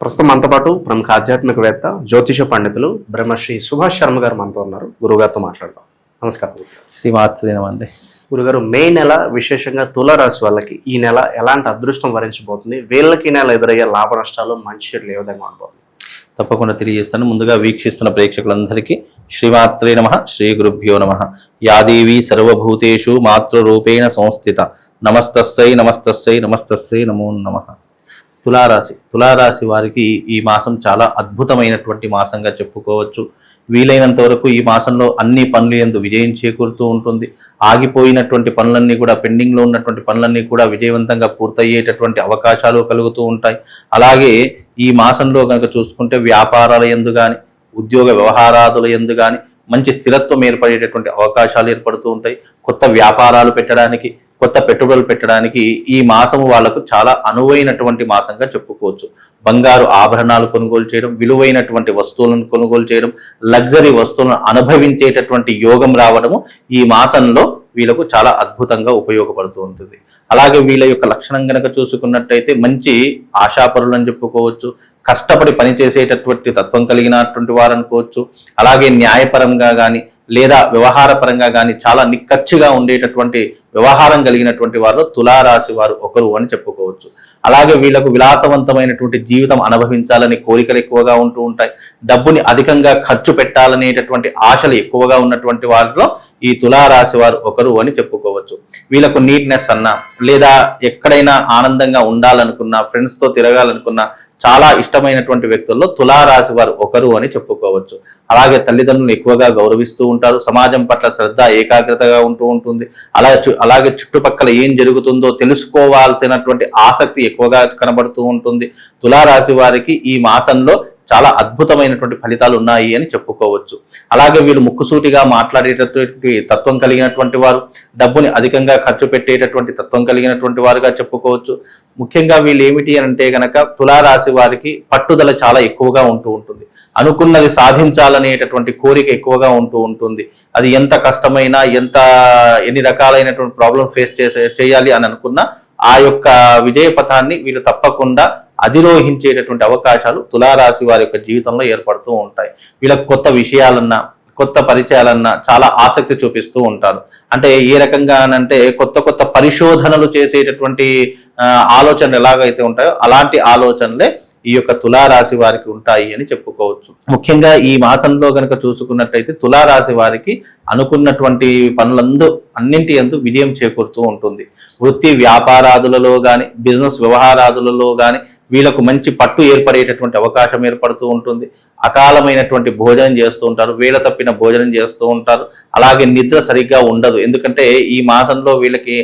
ప్రస్తుతం మనతో పాటు ప్రముఖ ఆధ్యాత్మికవేత్త జ్యోతిష పండితులు బ్రహ్మశ్రీ సుభాష్ శర్మ గారు మనతో ఉన్నారు. గురుగారితో మాట్లాడదాం. నమస్కారం. శ్రీమాత్రేనమండి. గురుగారు, మే నెల విశేషంగా తులారాశి వాళ్ళకి ఈ నెల ఎలాంటి అదృష్టం వరించబోతుంది? వీళ్ళకి ఈ నెల ఎదురయ్యే లాభ నష్టాలు మంచి చెడులు ఏ విధంగా ఉండబోతుంది? తప్పకుండా తెలియజేస్తాను. ముందుగా వీక్షిస్తున్న ప్రేక్షకులందరికీ శ్రీమాత్రే నమః, శ్రీ గురుభ్యో నమః. యాదేవి సర్వభూతేషు మాతృరూపేణ సంస్థిత నమస్తస్సై నమస్తస్సై నమస్తస్సై నమో నమః. తులారాశి వారికి ఈ మాసం చాలా అద్భుతమైనటువంటి మాసంగా చెప్పుకోవచ్చు. వీలైనంత వరకు ఈ మాసంలో అన్ని పనులు యందు విజయం చేకూరుతూ ఉంటుంది. ఆగిపోయినటువంటి పనులన్నీ కూడా, పెండింగ్లో ఉన్నటువంటి పనులన్నీ కూడా విజయవంతంగా పూర్తయ్యేటటువంటి అవకాశాలు కలుగుతూ ఉంటాయి. అలాగే ఈ మాసంలో కనుక చూసుకుంటే వ్యాపారాల యందు కానీ, ఉద్యోగ వ్యవహారాదుల యందు కానీ మంచి స్థిరత్వం ఏర్పడేటటువంటి అవకాశాలు ఏర్పడుతూ ఉంటాయి. కొత్త వ్యాపారాలు పెట్టడానికి, కొత్త పెట్టుబడులు పెట్టడానికి ఈ మాసము వాళ్లకు చాలా అనువైనటువంటి మాసంగా చెప్పుకోవచ్చు. బంగారు ఆభరణాలు కొనుగోలు చేయడం, విలువైనటువంటి వస్తువులను కొనుగోలు చేయడం, లగ్జరీ వస్తువులను అనుభవించేటటువంటి యోగం రావడము ఈ మాసంలో వీళ్ళకు చాలా అద్భుతంగా ఉపయోగపడుతూ ఉంటుంది. అలాగే వీళ్ళ యొక్క లక్షణం కనుక చూసుకున్నట్టయితే మంచి ఆశాపరులు అని చెప్పుకోవచ్చు. కష్టపడి పనిచేసేటటువంటి తత్వం కలిగినటువంటి వారు అనుకోవచ్చు. అలాగే న్యాయపరంగా కానీ లేదా వ్యవహార పరంగా కానీ చాలా నిక్కచ్చిగా ఉండేటటువంటి వ్యవహారం కలిగినటువంటి వారు తులారాశి వారు ఒకరు అని చెప్పుకోవచ్చు. అలాగే వీళ్ళకు విలాసవంతమైనటువంటి జీవితం అనుభవించాలని కోరికలు ఎక్కువగా ఉంటూ ఉంటాయి. డబ్బుని అధికంగా ఖర్చు పెట్టాలనేటటువంటి ఆశలు ఎక్కువగా ఉన్నటువంటి వారిలో ఈ తులారాశి వారు ఒకరు అని చెప్పుకోవచ్చు. వీళ్ళకు నీట్నెస్ అన్నా, లేదా ఎక్కడైనా ఆనందంగా ఉండాలనుకున్నా, ఫ్రెండ్స్తో తిరగాలనుకున్నా చాలా ఇష్టమైనటువంటి వ్యక్తుల్లో తులారాశి వారు ఒకరు అని చెప్పుకోవచ్చు. అలాగే తల్లిదండ్రులను ఎక్కువగా గౌరవిస్తూ ఉంటారు. సమాజం పట్ల శ్రద్ధ, ఏకాగ్రతగా ఉంటూ ఉంటుంది. అలాగే చుట్టుపక్కల ఏం జరుగుతుందో తెలుసుకోవాల్సినటువంటి ఆసక్తి ఎక్కువగా కనబడుతూ ఉంటుంది. తులారాశి వారికి ఈ మాసంలో చాలా అద్భుతమైనటువంటి ఫలితాలు ఉన్నాయి అని చెప్పుకోవచ్చు. అలాగే వీళ్ళు ముక్కుసూటిగా మాట్లాడేటటువంటి తత్వం కలిగినటువంటి వారు, డబ్బుని అధికంగా ఖర్చు పెట్టేటటువంటి తత్వం కలిగినటువంటి వారుగా చెప్పుకోవచ్చు. ముఖ్యంగా వీళ్ళు ఏమిటి అంటే గనక తులారాశి వారికి పట్టుదల చాలా ఎక్కువగా ఉంటూ ఉంటుంది. అనుకున్నది సాధించాలనేటటువంటి కోరిక ఎక్కువగా ఉంటూ ఉంటుంది. అది ఎంత కష్టమైనా, ఎన్ని రకాలైనటువంటి ప్రాబ్లం ఫేస్ చేయాలి అని అనుకున్నా ఆ యొక్క విజయ పథాన్ని వీళ్ళు తప్పకుండా అధిరోహించేటటువంటి అవకాశాలు తులారాశి వారి యొక్క జీవితంలో ఏర్పడుతూ ఉంటాయి. వీళ్ళకి కొత్త విషయాలన్నా, కొత్త పరిచయాలన్నా చాలా ఆసక్తి చూపిస్తూ ఉంటారు. అంటే ఏ రకంగా అంటే కొత్త పరిశోధనలు చేసేటటువంటి ఆలోచనలు ఎలాగైతే ఉంటాయో అలాంటి ఆలోచనలే ఈ యొక్క తులారాశి వారికి ఉంటాయి అని చెప్పుకోవచ్చు. ముఖ్యంగా ఈ మాసంలో కనుక చూసుకున్నట్టయితే తులారాశి వారికి అనుకున్నటువంటి అన్నింటి యందు విజయం చేకూరుతూ ఉంటుంది. వృత్తి వ్యాపారాదులలో కానీ, బిజినెస్ వ్యవహారాదులలో కానీ వీళ్ళకు మంచి పట్టు ఏర్పడేటటువంటి అవకాశం ఏర్పడుతూ ఉంటుంది. అకాలమైనటువంటి భోజనం చేస్తూ ఉంటారు, వేళ తప్పిన భోజనం చేస్తూ ఉంటారు. అలాగే నిద్ర సరిగ్గా ఉండదు. ఎందుకంటే ఈ మాసంలో వీళ్ళకి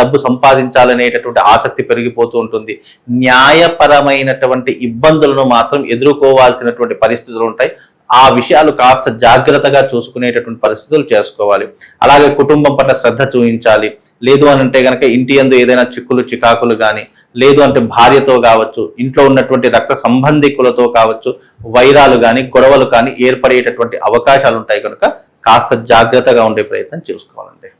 డబ్బు సంపాదించాలనేటటువంటి ఆసక్తి పెరిగిపోతూ ఉంటుంది. న్యాయపరమైనటువంటి ఇబ్బందులను మాత్రం ఎదుర్కోవాల్సినటువంటి పరిస్థితులు ఉంటాయి. ఆ విషయాలు కాస్త జాగ్రత్తగా చూసుకునేటటువంటి పరిస్థితులు చేసుకోవాలి. అలాగే కుటుంబం పట్ల శ్రద్ధ చూపించాలి. లేదు అని అంటే కనుక ఇంటి యందు ఏదైనా చికాకులు కానీ, లేదు అంటే భార్యతో కావచ్చు, ఇంట్లో ఉన్నటువంటి రక్త సంబంధికులతో కావచ్చు, వైరాలు కానీ, గొడవలు కానీ ఏర్పడేటటువంటి అవకాశాలు ఉంటాయి. కనుక కాస్త జాగ్రత్తగా ఉండే ప్రయత్నం చేసుకోవాలండి.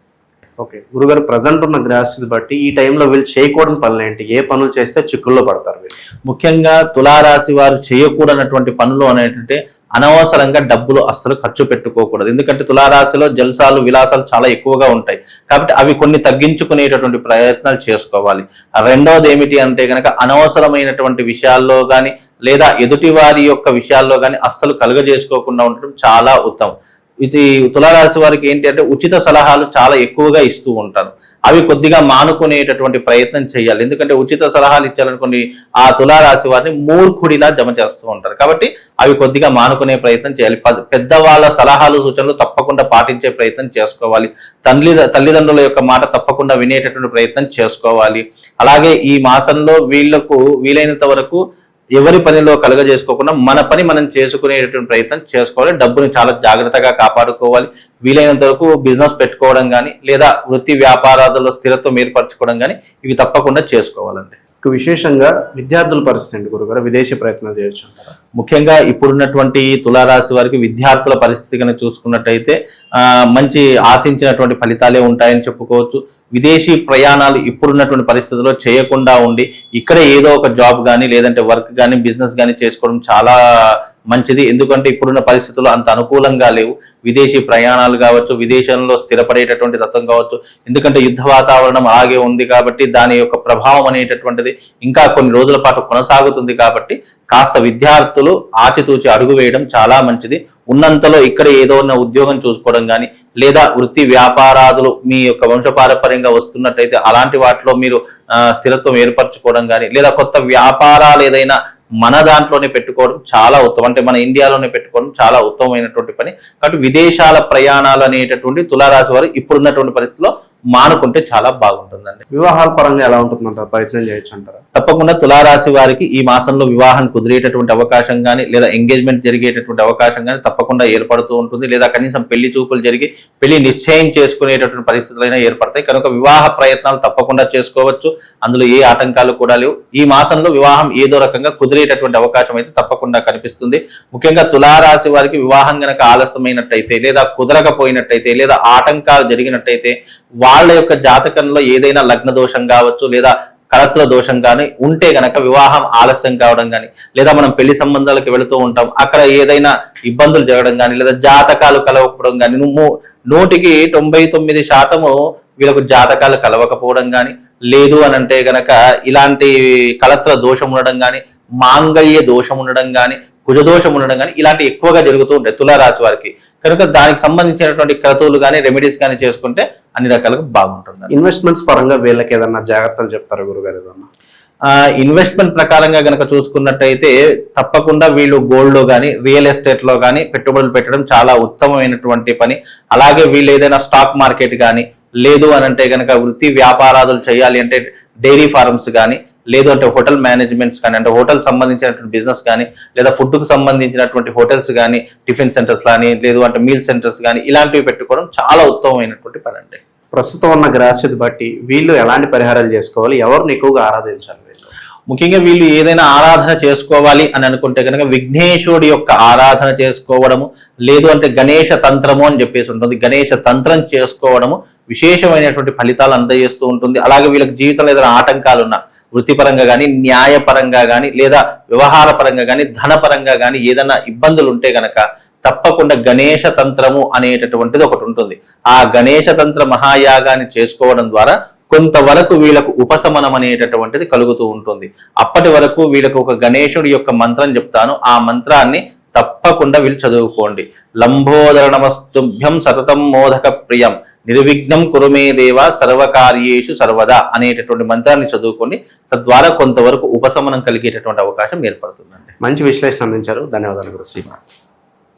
ఓకే గురుగారు, ప్రజెంట్ ఉన్న గ్రహస్థితి బట్టి ఈ టైంలో వీళ్ళు చేయకూడని పనులు ఏంటి? ఏ పనులు చేస్తే చిక్కుల్లో పడతారు వీళ్ళు? ముఖ్యంగా తులారాశి వారు చేయకూడనటువంటి పనులు అనేటంటే అనవసరంగా డబ్బులు అస్సలు ఖర్చు పెట్టుకోకూడదు. ఎందుకంటే తులారాశిలో జల్సాలు, విలాసాలు చాలా ఎక్కువగా ఉంటాయి. కాబట్టి అవి కొన్ని తగ్గించుకునేటటువంటి ప్రయత్నాలు చేసుకోవాలి. రెండవది ఏమిటి అంటే కనుక అనవసరమైనటువంటి విషయాల్లో కానీ, లేదా ఎదుటి వారి యొక్క విషయాల్లో కానీ అస్సలు కలుగజేసుకోకుండా ఉండటం చాలా ఉత్తమం. ఇది తులారాశి వారికి ఏంటి అంటే ఉచిత సలహాలు చాలా ఎక్కువగా ఇస్తూ ఉంటారు. అవి కొద్దిగా మానుకునేటటువంటి ప్రయత్నం చేయాలి. ఎందుకంటే ఉచిత సలహాలు ఇచ్చారనుకోండి ఆ తులారాశి వారిని మూర్ఖుడిలా జమ చేస్తూ ఉంటారు. కాబట్టి అవి కొద్దిగా మానుకునే ప్రయత్నం చేయాలి. పెద్దవాళ్ళ సలహాలు, సూచనలు తప్పకుండా పాటించే ప్రయత్నం చేసుకోవాలి. తల్లిదండ్రుల యొక్క మాట తప్పకుండా వినేటటువంటి ప్రయత్నం చేసుకోవాలి. అలాగే ఈ మాసంలో వీళ్లకు వీలైనంత వరకు ఎవరి పనిలో కలుగజేసుకోకుండా మన పని మనం చేసుకునేటటువంటి ప్రయత్నం చేసుకోవాలి. డబ్బుని చాలా జాగ్రత్తగా కాపాడుకోవాలి. వీలైనంత వరకు బిజినెస్ పెట్టుకోవడం కానీ, లేదా వృత్తి వ్యాపారాలలో స్థిరత్వం ఏర్పరచుకోవడం కానీ ఇవి తప్పకుండా చేసుకోవాలండి. విశేషంగా విద్యార్థుల పరిస్థితి ఏంటి గురుగారు? విదేశీ ప్రయత్నాలు చేయొచ్చు అంటారా? ముఖ్యంగా ఇప్పుడున్నటువంటి తులారాశి వారికి విద్యార్థుల పరిస్థితి కనుక చూసుకున్నట్టయితే మంచి ఆశించినటువంటి ఫలితాలే ఉంటాయని చెప్పుకోవచ్చు. విదేశీ ప్రయాణాలు ఇప్పుడున్నటువంటి పరిస్థితుల్లో చేయకుండా ఉండి ఇక్కడే ఏదో ఒక జాబ్ కానీ లేదంటే వర్క్ కానీ బిజినెస్ కానీ చేసుకోవడం చాలా మంచిది. ఎందుకంటే ఇప్పుడున్న పరిస్థితులు అంత అనుకూలంగా లేవు. విదేశీ ప్రయాణాలు కావచ్చు, విదేశంలో స్థిరపడేటటువంటి తత్వం కావచ్చు. ఎందుకంటే యుద్ధ వాతావరణం అలాగే ఉంది కాబట్టి దాని యొక్క ప్రభావం అనేటటువంటిది ఇంకా కొన్ని రోజుల పాటు కొనసాగుతుంది. కాబట్టి కాస్త విద్యార్థులు ఆచితూచి అడుగు వేయడం చాలా మంచిది. ఉన్నంతలో ఇక్కడ ఏదో ఉన్న ఉద్యోగం చూసుకోవడం కానీ లేదా వృత్తి వ్యాపారాదులు మీ యొక్క వంశపారపర్యంగా వస్తున్నట్టయితే అలాంటి వాటిలో మీరు స్థిరత్వం ఏర్పరచుకోవడం కానీ లేదా కొత్త వ్యాపారాలు ఏదైనా మన దాంట్లోనే పెట్టుకోవడం చాలా ఉత్తమం. అంటే మన ఇండియాలోనే పెట్టుకోవడం చాలా ఉత్తమమైనటువంటి పని. కాబట్టి విదేశాల ప్రయాణాలు అనేటటువంటి తులారాశి వారు ఇప్పుడున్నటువంటి పరిస్థితిలో మానుకుంటే చాలా బాగుంటుందండి. వివాహాల పరంగా ఎలా ఉంటుందంటారు? ప్రయత్నం చేయొచ్చు అంటారా? తప్పకుండా తులారాశి వారికి ఈ మాసంలో వివాహం కుదిరేటటువంటి అవకాశం కానీ లేదా ఎంగేజ్మెంట్ జరిగేటటువంటి అవకాశం కానీ తప్పకుండా ఏర్పడుతూ ఉంటుంది. లేదా కనీసం పెళ్లి చూపులు జరిగి పెళ్లి నిశ్చయం చేసుకునేటటువంటి పరిస్థితులైనా ఏర్పడతాయి. కనుక వివాహ ప్రయత్నాలు తప్పకుండా చేసుకోవచ్చు. అందులో ఏ ఆటంకాలు కూడా లేవు. ఈ మాసంలో వివాహం ఏదో రకంగా కుదిరేటటువంటి అవకాశం అయితే తప్పకుండా కనిపిస్తుంది. ముఖ్యంగా తులారాశి వారికి వివాహం గనక ఆలస్యమైనట్టయితే లేదా కుదరకపోయినట్టయితే లేదా ఆటంకాలు జరిగినట్టయితే వాళ్ళ యొక్క జాతకంలో ఏదైనా లగ్న దోషం కావచ్చు లేదా కలత్ర దోషం కానీ ఉంటే గనక వివాహం ఆలస్యం కావడం కానీ లేదా మనం పెళ్లి సంబంధాలకు వెళుతూ ఉంటాం అక్కడ ఏదైనా ఇబ్బందులు జరగడం కానీ లేదా జాతకాలు కలవకపోవడం కానీ 99% వీళ్ళకు జాతకాలు కలవకపోవడం కానీ లేదు అని అంటే గనక ఇలాంటి కలత్ర దోషం ఉండడం కానీ మాంగళ్య దోషం ఉండడం కానీ కుజదోషం ఉండడం కానీ ఇలాంటి ఎక్కువగా జరుగుతూ ఉంటాయి తులారాశి వారికి. కనుక దానికి సంబంధించినటువంటి క్రతువులు కానీ రెమెడీస్ కానీ చేసుకుంటే అన్ని రకాలుగా బాగుంటుంది. ఇన్వెస్ట్మెంట్స్ పరంగా వీళ్ళకి ఏదన్నా జాగ్రత్తలు చెప్తారు గురుగారు? ఏదన్నా ఇన్వెస్ట్మెంట్ ప్రకారంగా గనక చూసుకున్నట్టయితే తప్పకుండా వీళ్ళు గోల్డ్ లో కానీ రియల్ ఎస్టేట్ లో కానీ పెట్టుబడులు పెట్టడం చాలా ఉత్తమమైనటువంటి పని. అలాగే వీళ్ళు ఏదైనా స్టాక్ మార్కెట్ కానీ లేదు అని అంటే గనక వృత్తి వ్యాపారాలు చేయాలి అంటే డైరీ ఫార్మ్స్ కానీ లేదు అంటే హోటల్ మేనేజ్మెంట్స్ కానీ అంటే హోటల్ సంబంధించినటువంటి బిజినెస్ కానీ లేదా ఫుడ్కు సంబంధించినటువంటి హోటల్స్ కానీ టిఫిన్ సెంటర్స్ కానీ లేదు అంటే మీల్ సెంటర్స్ కానీ ఇలాంటివి పెట్టుకోవడం చాలా ఉత్తమమైనటువంటి పని అండి. ప్రస్తుతం ఉన్న గ్రహస్థితి బట్టి వీళ్ళు ఎలాంటి పరిహారాలు చేసుకోవాలి? ఎవరిని ఎక్కువగా ఆరాధించాలి? ముఖ్యంగా వీళ్ళు ఏదైనా ఆరాధన చేసుకోవాలి అని అనుకుంటే కనుక విఘ్నేశ్వరుడి యొక్క ఆరాధన చేసుకోవడము లేదు అంటే గణేష తంత్రము అని చెప్పేసి ఉంటుంది. గణేష తంత్రం చేసుకోవడము విశేషమైనటువంటి ఫలితాలు అందజేస్తూ ఉంటుంది. అలాగే వీళ్ళకి జీవితంలో ఏదైనా ఆటంకాలు ఉన్నా వృత్తిపరంగా కానీ న్యాయపరంగా కానీ లేదా వ్యవహార పరంగా కానీ ధనపరంగా కానీ ఏదైనా ఇబ్బందులు ఉంటే గనక తప్పకుండా గణేష తంత్రము అనేటటువంటిది ఒకటి ఉంటుంది. ఆ గణేష తంత్ర మహాయాగాన్ని చేసుకోవడం ద్వారా కొంతవరకు వీళ్ళకు ఉపశమనం అనేటటువంటిది కలుగుతూ ఉంటుంది. అప్పటి వరకు వీళ్ళకు ఒక గణేశుడి యొక్క మంత్రం చెప్తాను, ఆ మంత్రాన్ని తప్పకుండా వీళ్ళు చదువుకోండి. లంబోదర నమస్తుభ్యం సతతం మోదక ప్రియం నిర్విఘ్నం కురుమే దేవ సర్వకార్యేషు సర్వదా అనేటటువంటి మంత్రాన్ని చదువుకోండి. తద్వారా కొంతవరకు ఉపశమనం కలిగేటటువంటి అవకాశం ఏర్పడుతుందండి. మంచి విశ్లేషణ అందించారు. ధన్యవాదాలు గురు.